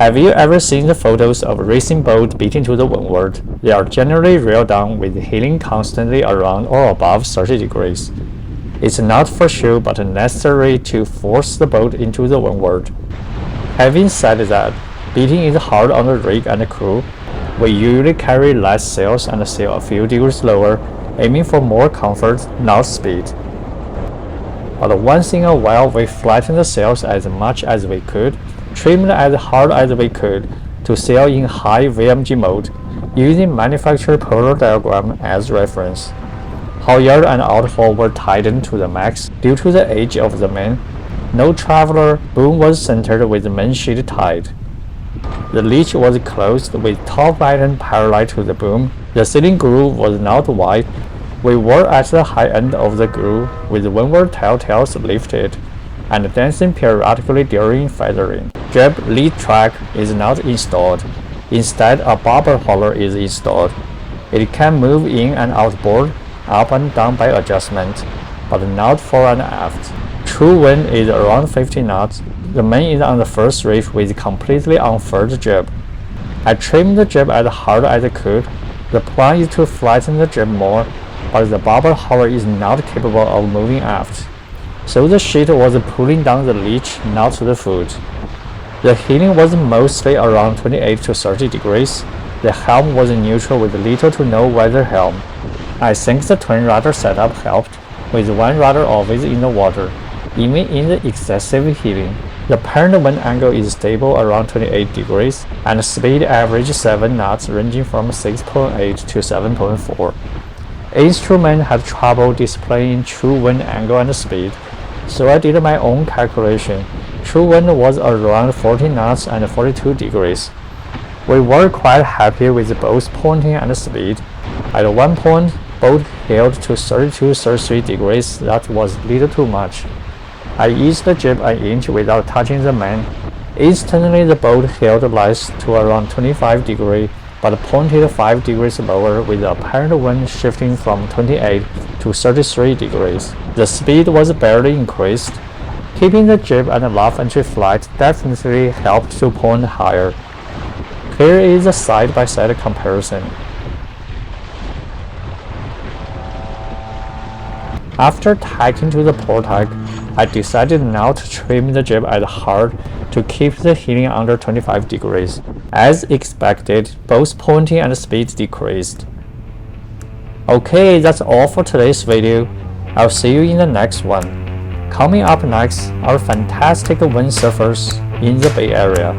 Have you ever seen the photos of a racing boat beating to the windward? They are generally reeled down with heeling constantly around or above 30 degrees. It's not for show but necessary to force the boat into the windward. Having said that, beating is hard on the rig and the crew. We usually carry less sails and sail a few degrees lower, aiming for more comfort, not speed. But once in a while we flatten the sails as much as we could, trimmed as hard as we could, to sail in high VMG mode, using manufacturer polar diagram as reference. Halyard and outhaul were tightened to the max due to the age of the main. No traveler, boom was centered with mainsheet tied. The leech was closed with top batten parallel to the boom. The ceiling groove was not wide. We were at the high end of the groove with windward telltales lifted and dancing periodically during feathering. Jib lead track is not installed. Instead, a barber hauler is installed. It can move in and outboard, up and down by adjustment, but not fore and aft. True wind is around 50 knots. The main is on the first reef with completely unfurled jib. I trimmed the jib as hard as I could. The plan is to flatten the jib more, but the barber hauler is not capable of moving aft, so the sheet was pulling down the leech, not the foot. The heeling was mostly around 28 to 30 degrees. The helm was neutral with little to no weather helm. I think the twin rudder setup helped, with one rudder always in the water, even in the excessive heeling. The parent wind angle is stable around 28 degrees, and speed average 7 knots ranging from 6.8 to 7.4. Instrument had trouble displaying true wind angle and speed, so I did my own calculation. True wind was around 40 knots and 42 degrees. We were quite happy with both pointing and speed. At one point, boat held to 32-33 degrees. That was little too much. I eased the jib an inch without touching the main. Instantly the boat held less to around 25 degrees, but pointed 5 degrees lower with the apparent wind shifting from 28 to 33 degrees. The speed was barely increased. Keeping the jib and luff entry flat definitely helped to point higher. Here is a side-by-side comparison. After tacking to the port tack, I decided not to trim the jib as hard to keep the heeling under 25 degrees. As expected, both pointing and speed decreased. Okay, that's all for today's video. I'll see you in the next one. Coming up next are fantastic windsurfers in the Bay Area.